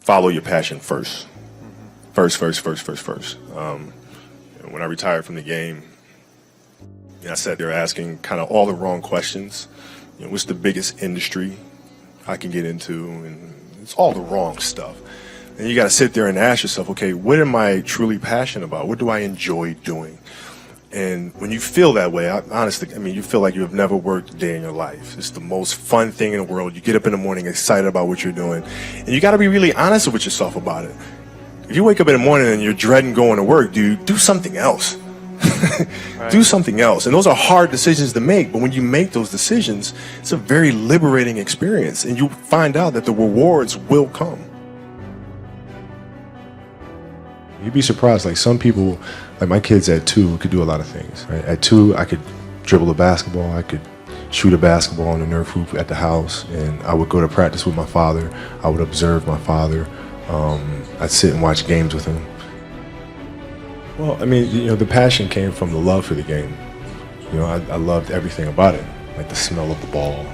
follow your passion first. First. When I retired from the game, I sat there asking kind of all the wrong questions. What's the biggest industry I can get into? And it's all the wrong stuff. And you got to sit there and ask yourself, okay, what am I truly passionate about? What do I enjoy doing? And when you feel that way, honestly, you feel like you have never worked a day in your life. It's the most fun thing in the world. You get up in the morning excited about what you're doing. And you got to be really honest with yourself about it. If you wake up in the morning and you're dreading going to work, dude, do something else. Right. Do something else. And those are hard decisions to make. But when you make those decisions, it's a very liberating experience. And you find out that the rewards will come. You'd be surprised, like some people, like my kids at 2 could do a lot of things. Right? At 2, I could dribble a basketball, I could shoot a basketball on the Nerf hoop at the house, and I would go to practice with my father. I would observe my father. I'd sit and watch games with him. Well, the passion came from the love for the game. I loved everything about it, like the smell of the ball,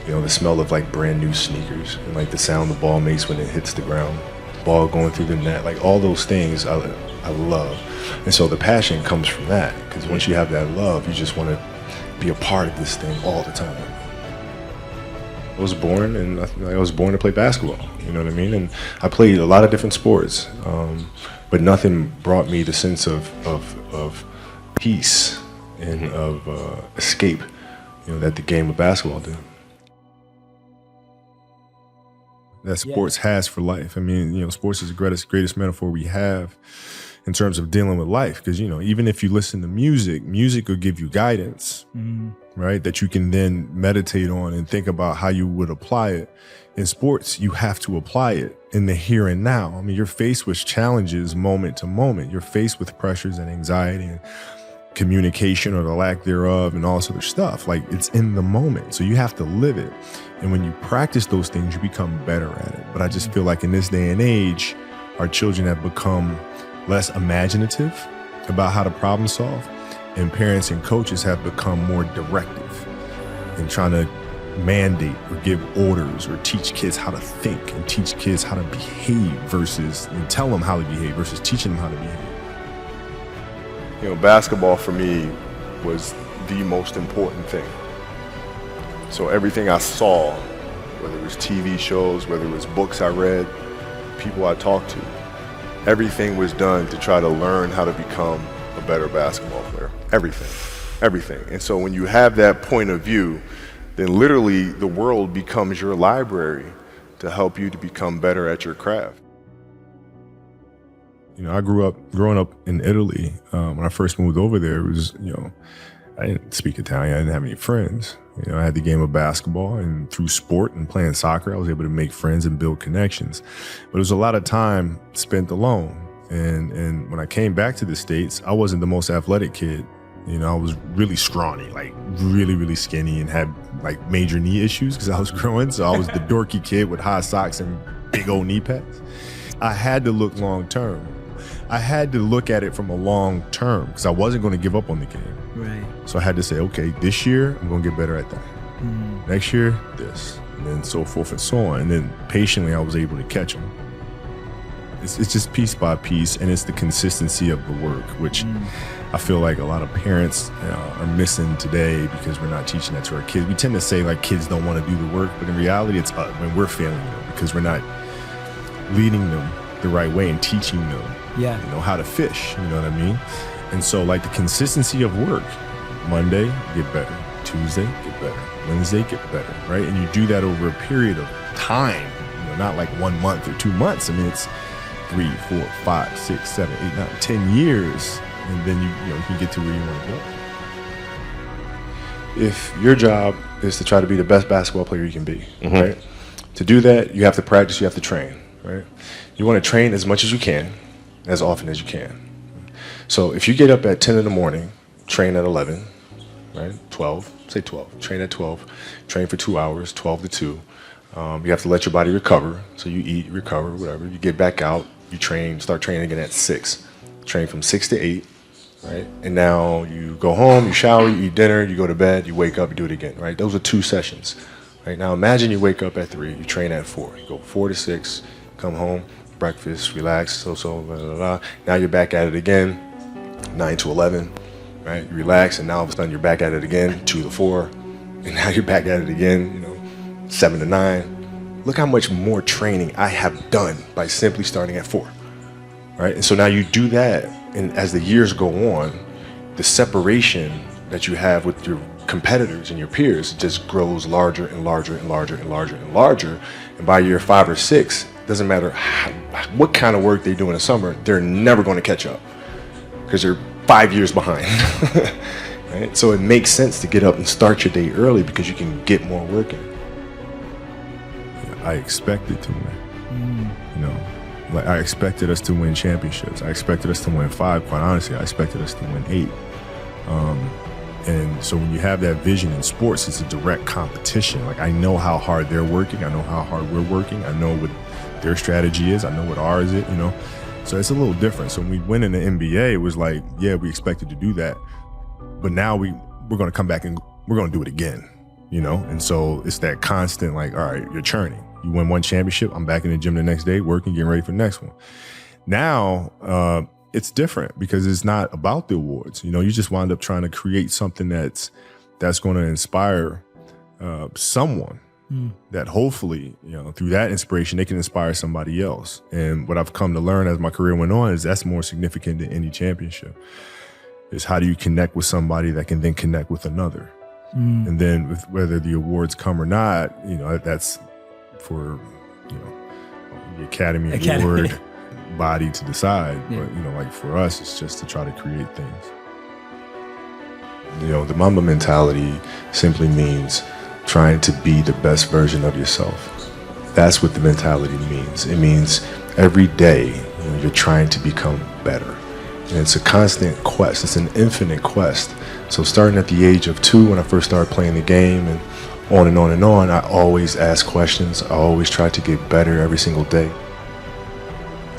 the smell of like brand new sneakers, and like the sound the ball makes when it hits the ground. Ball going through the net, like all those things I love. And so the passion comes from that, because once you have that love, you just want to be a part of this thing all the time. I was born to play basketball, you know what I mean? And I played a lot of different sports, but nothing brought me the sense of peace and of escape, that the game of basketball did. That sports has for life. Sports is the greatest metaphor we have in terms of dealing with life. Because, even if you listen to music will give you guidance, right? That you can then meditate on and think about how you would apply it. In sports, you have to apply it in the here and now. You're faced with challenges moment to moment. You're faced with pressures and anxiety and communication or the lack thereof and all this other stuff. Like, it's in the moment. So you have to live it. And when you practice those things, you become better at it. But I just feel like in this day and age, our children have become less imaginative about how to problem solve. And parents and coaches have become more directive in trying to mandate or give orders or teach kids how to think and teach kids how to behave and tell them how to behave versus teaching them how to behave. Basketball for me was the most important thing. So everything I saw, whether it was TV shows, whether it was books I read, people I talked to, everything was done to try to learn how to become a better basketball player. Everything. And so when you have that point of view, then literally the world becomes your library to help you to become better at your craft. I growing up in Italy. When I first moved over there, it was, I didn't speak Italian. I didn't have any friends. I had the game of basketball, and through sport and playing soccer, I was able to make friends and build connections. But it was a lot of time spent alone. And when I came back to the States, I wasn't the most athletic kid. I was really scrawny, like really, really skinny, and had like major knee issues because I was growing. So I was the dorky kid with high socks and big old knee pads. I had to look long term. I had to look at it from a long term because I wasn't going to give up on the game. Right. So I had to say, okay, this year I'm going to get better at that. Next year, this, and then so forth and so on. And then patiently I was able to catch them. It's just piece by piece, and it's the consistency of the work, which I feel like a lot of parents are missing today because we're not teaching that to our kids. We tend to say like kids don't want to do the work, but in reality it's us. We're failing them because we're not leading them the right way and teaching them how to fish, you know what I mean? And so like the consistency of work, Monday, get better. Tuesday, get better. Wednesday, get better, right? And you do that over a period of time, not like 1 month or 2 months. It's 3, 4, 5, 6, 7, 8, 9, 10 years, and then you can get to where you want to go. If your job is to try to be the best basketball player you can be, right? To do that, you have to practice, you have to train, right? You want to train as much as you can, as often as you can. So if you get up at 10 in the morning, train at 11, right? 12, say 12, train at 12, train for 2 hours, 12 to 2. You have to let your body recover. So you eat, recover, whatever. You get back out, you train, start training again at 6. Train from 6 to 8, right? And now you go home, you shower, you eat dinner, you go to bed, you wake up, you do it again, right? Those are 2 sessions, right? Now imagine you wake up at 3, you train at 4. You go 4 to 6, come home, breakfast, relax, blah, blah, blah. Now you're back at it again, 9 to 11, right? You relax, and now all of a sudden you're back at it again, 2 to 4, and now you're back at it again, 7 to 9. Look how much more training I have done by simply starting at 4, right? And so now you do that, and as the years go on, the separation that you have with your competitors and your peers just grows larger and larger and larger and larger and larger. And by year 5 or 6, doesn't matter what kind of work they do in the summer, they're never going to catch up because they're 5 years behind. Right? So it makes sense to get up and start your day early because you can get more work in. I expected to win. Like I expected us to win championships. I expected us to win 5. Quite honestly, I expected us to win 8. And so when you have that vision in sports, it's a direct competition. Like I know how hard they're working. I know how hard we're working. I know what their strategy is. I know what ours is, So it's a little different. So when we win in the NBA, it was like, yeah, we expected to do that. But now we're going to come back and we're going to do it again, And so it's that constant like, all right, you're churning. You win one championship, I'm back in the gym the next day, working, getting ready for the next one. Now, it's different because it's not about the awards. You just wind up trying to create something that's going to inspire someone that hopefully, through that inspiration, they can inspire somebody else. And what I've come to learn as my career went on is that's more significant than any championship. Is how do you connect with somebody that can then connect with another? And then whether the awards come or not, that's for, the Academy Award body to decide. Yeah. But like for us, it's just to try to create things. The Mamba mentality simply means trying to be the best version of yourself. That's what the mentality means. It means every day you're trying to become better. And it's a constant quest. It's an infinite quest. So starting at the age of 2, when I first started playing the game, and on and on and on, I always asked questions. I always tried to get better every single day.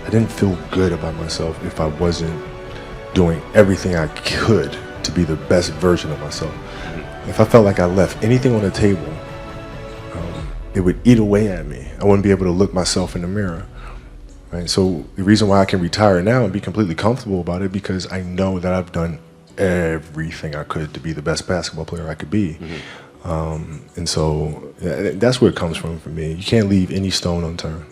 I didn't feel good about myself if I wasn't doing everything I could to be the best version of myself. If I felt like I left anything on the table, it would eat away at me. I wouldn't be able to look myself in the mirror. Right? So the reason why I can retire now and be completely comfortable about it, because I know that I've done everything I could to be the best basketball player I could be. And so that's where it comes from for me. You can't leave any stone unturned.